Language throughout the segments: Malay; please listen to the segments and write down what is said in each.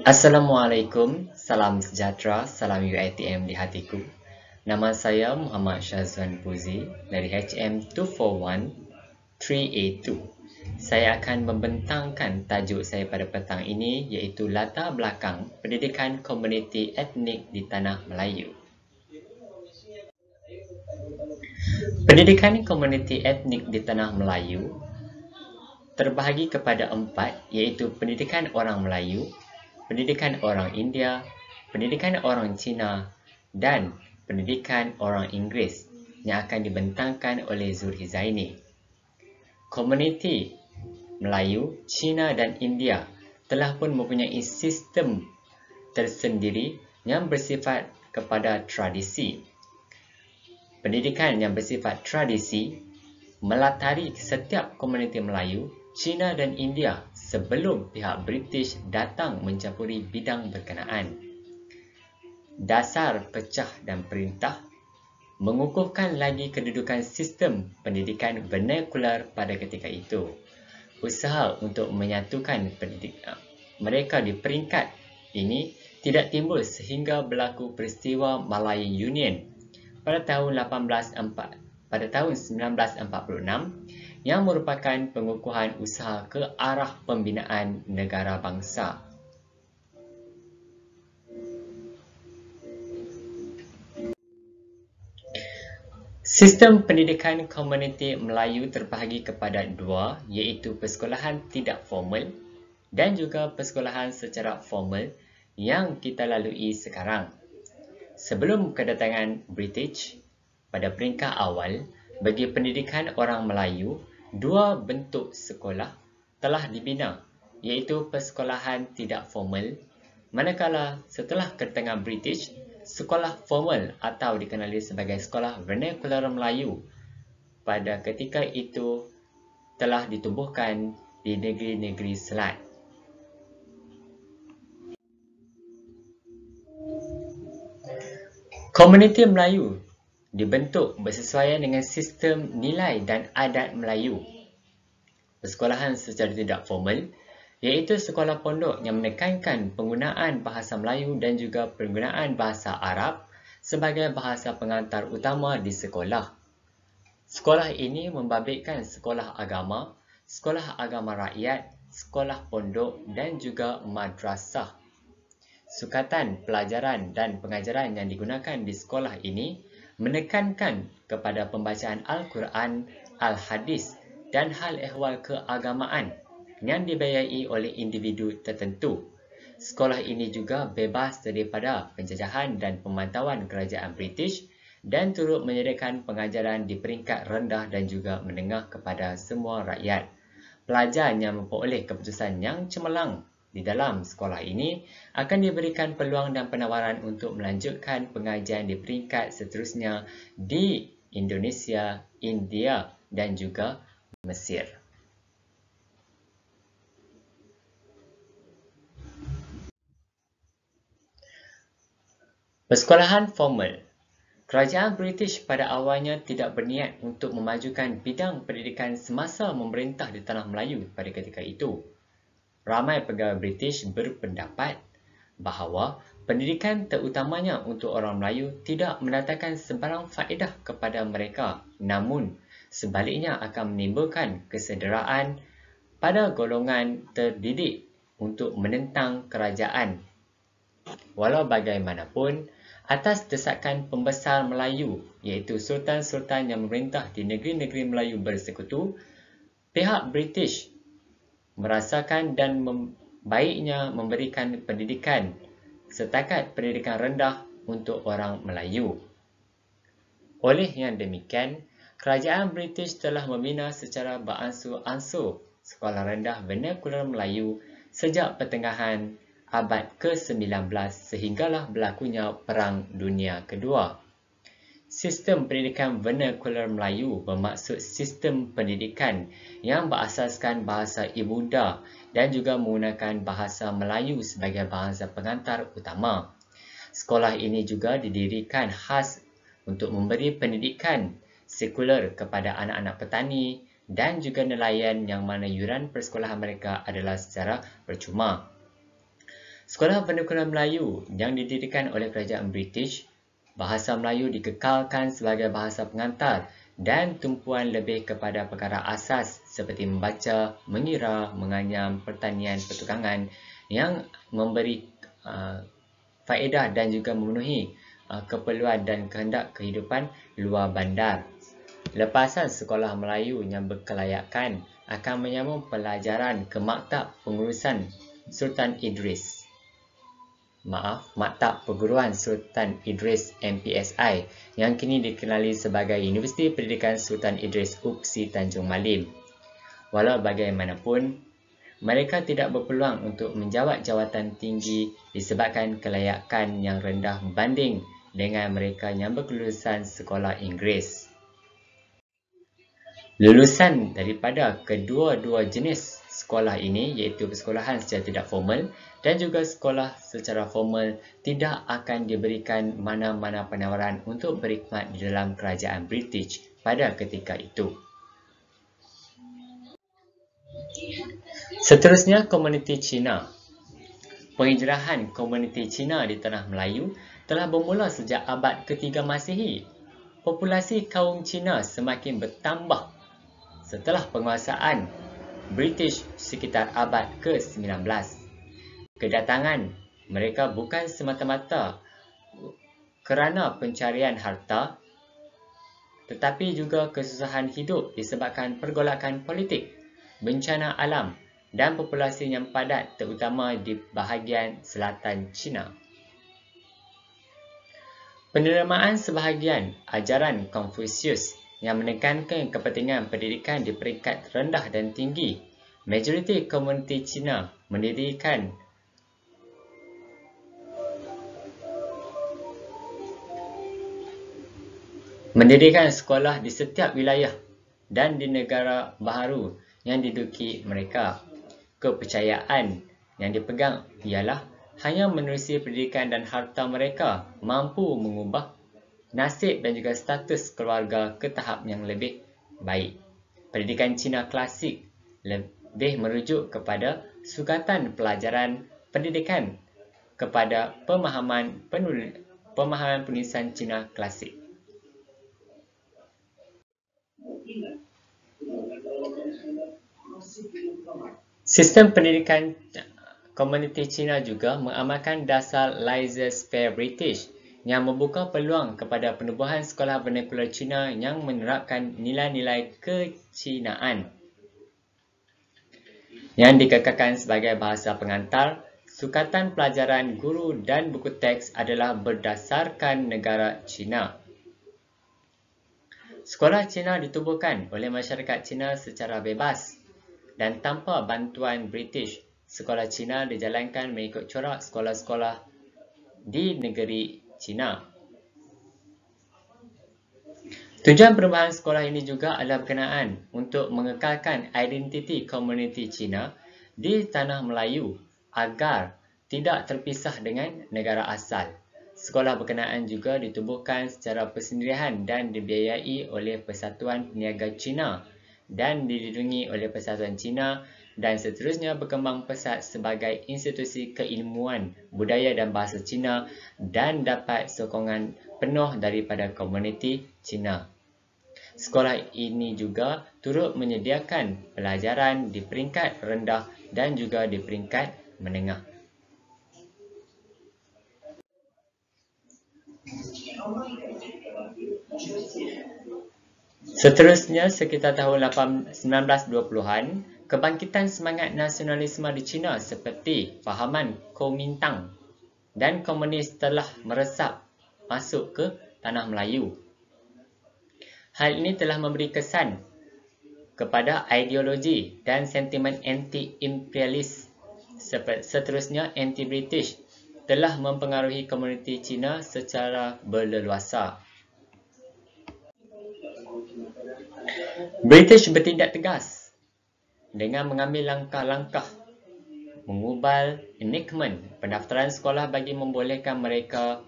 Assalamualaikum, salam sejahtera, salam UiTM di hatiku. Nama saya Muhammad Syazwan Puzi dari HM 241382. Saya akan membentangkan tajuk saya pada petang ini iaitu latar belakang pendidikan komuniti etnik di Tanah Melayu. Pendidikan komuniti etnik di Tanah Melayu terbahagi kepada 4 iaitu pendidikan orang Melayu, pendidikan orang India, pendidikan orang Cina dan pendidikan orang Inggeris yang akan dibentangkan oleh Zurhi Zaini. Komuniti Melayu, Cina dan India telah pun mempunyai sistem tersendiri yang bersifat kepada tradisi. Pendidikan yang bersifat tradisi melatari setiap komuniti Melayu, Cina dan India sebelum pihak British datang mencampuri bidang berkenaan. Dasar pecah dan perintah mengukuhkan lagi kedudukan sistem pendidikan vernacular pada ketika itu. Usaha untuk menyatukan mereka di peringkat ini tidak timbul sehingga berlaku peristiwa Malayan Union pada tahun 1946 yang merupakan pengukuhan usaha ke arah pembinaan negara bangsa. Sistem pendidikan komuniti Melayu terbahagi kepada 2 iaitu persekolahan tidak formal dan juga persekolahan secara formal yang kita lalui sekarang. Sebelum kedatangan British, pada peringkat awal, bagi pendidikan orang Melayu, 2 bentuk sekolah telah dibina, iaitu persekolahan tidak formal, manakala setelah kedatangan British, sekolah formal atau dikenali sebagai sekolah vernacular Melayu pada ketika itu telah ditumbuhkan di negeri-negeri Selat. Komuniti Melayu dibentuk bersesuaian dengan sistem nilai dan adat Melayu. Persekolahan secara tidak formal iaitu sekolah pondok yang menekankan penggunaan bahasa Melayu dan juga penggunaan bahasa Arab sebagai bahasa pengantar utama di sekolah. Sekolah ini membabitkan sekolah agama rakyat, sekolah pondok dan juga madrasah. Sukatan pelajaran dan pengajaran yang digunakan di sekolah ini menekankan kepada pembacaan Al-Quran, Al-Hadis dan hal ehwal keagamaan yang dibiayai oleh individu tertentu. Sekolah ini juga bebas daripada penjajahan dan pemantauan kerajaan British dan turut menyediakan pengajaran di peringkat rendah dan juga menengah kepada semua rakyat. Pelajar yang memperoleh keputusan yang cemerlang di dalam sekolah ini akan diberikan peluang dan penawaran untuk melanjutkan pengajian di peringkat seterusnya di Indonesia, India dan juga Mesir. Persekolahan formal. Kerajaan British pada awalnya tidak berniat untuk memajukan bidang pendidikan semasa memerintah di Tanah Melayu pada ketika itu. Ramai pegawai British berpendapat bahawa pendidikan terutamanya untuk orang Melayu tidak mendatangkan sebarang faedah kepada mereka, namun sebaliknya akan menimbulkan kesederaan pada golongan terdidik untuk menentang kerajaan. Walau bagaimanapun, atas desakan pembesar Melayu iaitu sultan-sultan yang memerintah di negeri-negeri Melayu bersekutu, pihak British merasakan dan baiknya memberikan pendidikan setakat pendidikan rendah untuk orang Melayu. Oleh yang demikian, kerajaan British telah membina secara beransur-ansur sekolah rendah vernacular Melayu sejak pertengahan abad ke-19 sehinggalah berlakunya Perang Dunia Kedua. Sistem pendidikan vernacular Melayu bermaksud sistem pendidikan yang berasaskan bahasa ibunda dan juga menggunakan bahasa Melayu sebagai bahasa pengantar utama. Sekolah ini juga didirikan khas untuk memberi pendidikan sekular kepada anak-anak petani, dan juga nelayan yang mana yuran persekolahan mereka adalah secara percuma. Sekolah Vernacular Melayu yang didirikan oleh Kerajaan British, bahasa Melayu dikekalkan sebagai bahasa pengantar dan tumpuan lebih kepada perkara asas seperti membaca, mengira, menganyam, pertanian, pertukangan yang memberi faedah dan juga memenuhi keperluan dan kehendak kehidupan luar bandar. Lepasan sekolah Melayu yang berkelayakan akan menyambung pelajaran ke Maktab Pengurusan Sultan Idris. Maktab Perguruan Sultan Idris MPSI yang kini dikenali sebagai Universiti Pendidikan Sultan Idris UPSI Tanjung Malim. Walau bagaimanapun, mereka tidak berpeluang untuk menjawat jawatan tinggi disebabkan kelayakan yang rendah berbanding dengan mereka yang berkelulusan sekolah Inggeris. Lulusan daripada kedua-dua jenis sekolah ini iaitu persekolahan secara tidak formal dan juga sekolah secara formal tidak akan diberikan mana-mana penawaran untuk berkhidmat di dalam kerajaan British pada ketika itu. Seterusnya, komuniti Cina. Penghijrahan komuniti Cina di Tanah Melayu telah bermula sejak abad ke-3 Masihi. Populasi kaum Cina semakin bertambah setelah penguasaan British sekitar abad ke-19. Kedatangan mereka bukan semata-mata kerana pencarian harta, tetapi juga kesusahan hidup disebabkan pergolakan politik, bencana alam dan populasi yang padat terutama di bahagian selatan China. Penerimaan sebahagian ajaran Confucius yang menekankan kepentingan pendidikan di peringkat rendah dan tinggi, majoriti komuniti Cina mendirikan sekolah di setiap wilayah dan di negara baharu yang diduduki mereka. Kepercayaan yang dipegang ialah hanya menerusi pendidikan dan harta mereka mampu mengubah nasib dan juga status keluarga ke tahap yang lebih baik. Pendidikan Cina klasik lebih merujuk kepada sukatan pelajaran pendidikan kepada pemahaman penulisan Cina klasik. Sistem pendidikan komuniti Cina juga mengamalkan dasar laissez-faire British yang membuka peluang kepada penubuhan sekolah vernacular Cina yang menerapkan nilai-nilai kecinaan. Yang dikekalkan sebagai bahasa pengantar, sukatan pelajaran guru dan buku teks adalah berdasarkan negara Cina. Sekolah Cina ditubuhkan oleh masyarakat Cina secara bebas dan tanpa bantuan British. Sekolah Cina dijalankan mengikut corak sekolah-sekolah di negeri Cina. Tujuan perubahan sekolah ini juga adalah berkenaan untuk mengekalkan identiti komuniti Cina di Tanah Melayu agar tidak terpisah dengan negara asal. Sekolah berkenaan juga ditubuhkan secara persendirian dan dibiayai oleh Persatuan Peniaga Cina dan dilindungi oleh Persatuan Cina dan seterusnya berkembang pesat sebagai institusi keilmuan, budaya dan bahasa Cina dan dapat sokongan penuh daripada komuniti Cina. Sekolah ini juga turut menyediakan pelajaran di peringkat rendah dan juga di peringkat menengah. Seterusnya, sekitar tahun 1920-an, kebangkitan semangat nasionalisme di China seperti fahaman Kuomintang dan komunis telah meresap masuk ke Tanah Melayu. Hal ini telah memberi kesan kepada ideologi dan sentimen anti-imperialis. Seterusnya, anti-British telah mempengaruhi komuniti Cina secara berleluasa. British bertindak tegas dengan mengambil langkah-langkah mengubal enactment pendaftaran sekolah bagi membolehkan mereka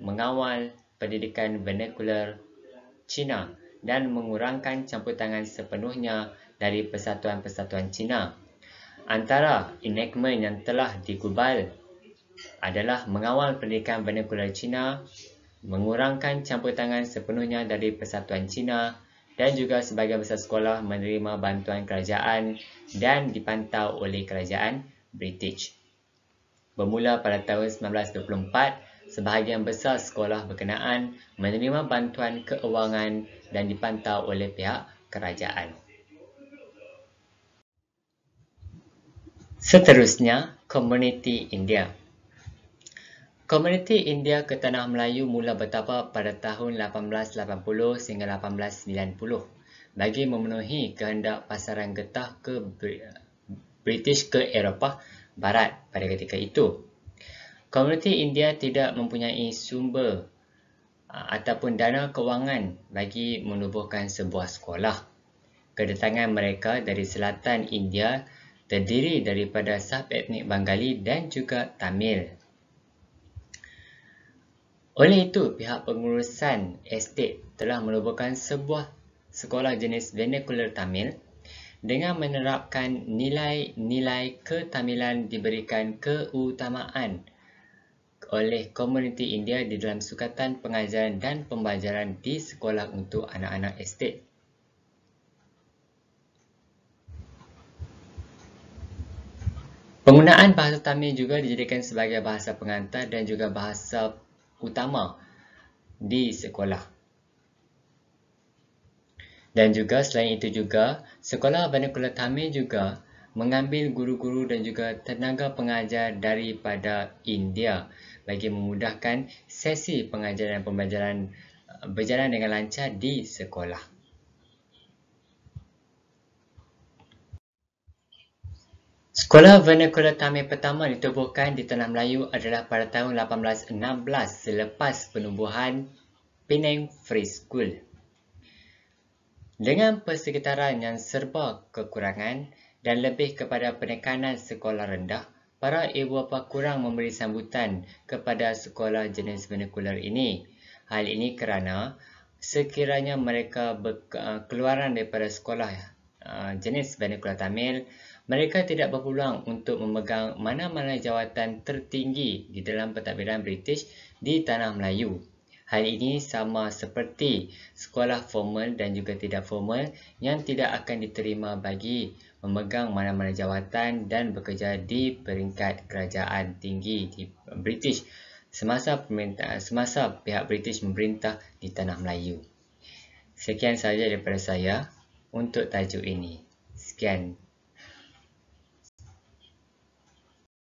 mengawal pendidikan vernacular Cina dan mengurangkan campur tangan sepenuhnya dari persatuan-persatuan Cina. Antara enactment yang telah digubal adalah mengawal pendidikan vernakular Cina, mengurangkan campur tangan sepenuhnya dari persatuan Cina, dan juga sebahagian besar sekolah menerima bantuan kerajaan dan dipantau oleh kerajaan British. Bermula pada tahun 1924, sebahagian besar sekolah berkenaan menerima bantuan keuangan dan dipantau oleh pihak kerajaan. Seterusnya, Komuniti India. Komuniti India ke Tanah Melayu mula bertapak pada tahun 1880 sehingga 1890 bagi memenuhi kehendak pasaran getah ke British ke Eropah Barat pada ketika itu. Komuniti India tidak mempunyai sumber ataupun dana kewangan bagi menubuhkan sebuah sekolah. Kedatangan mereka dari selatan India terdiri daripada sub-etnik Bengali dan juga Tamil. Oleh itu, pihak pengurusan estet telah menubuhkan sebuah sekolah jenis vernacular Tamil dengan menerapkan nilai-nilai ketamilan diberikan keutamaan oleh komuniti India di dalam sukatan pengajaran dan pembelajaran di sekolah untuk anak-anak estet. Penggunaan bahasa Tamil juga dijadikan sebagai bahasa pengantar dan juga bahasa utama di sekolah. Dan juga selain itu juga, sekolah vernacular Tamil juga mengambil guru-guru dan juga tenaga pengajar daripada India bagi memudahkan sesi pengajaran dan pembelajaran berjalan dengan lancar di sekolah. Sekolah vernacular Tamil pertama ditubuhkan di Tanah Melayu adalah pada tahun 1816 selepas penubuhan Penang Free School. Dengan persekitaran yang serba kekurangan dan lebih kepada penekanan sekolah rendah, para ibu bapa kurang memberi sambutan kepada sekolah jenis vernacular ini. Hal ini kerana sekiranya mereka berkeluaran daripada sekolah jenis vernacular Tamil, mereka tidak berpeluang untuk memegang mana-mana jawatan tertinggi di dalam pentadbiran British di Tanah Melayu. Hal ini sama seperti sekolah formal dan juga tidak formal yang tidak akan diterima bagi memegang mana-mana jawatan dan bekerja di peringkat kerajaan tinggi di British semasa pihak British memerintah di Tanah Melayu. Sekian sahaja daripada saya untuk tajuk ini. Sekian.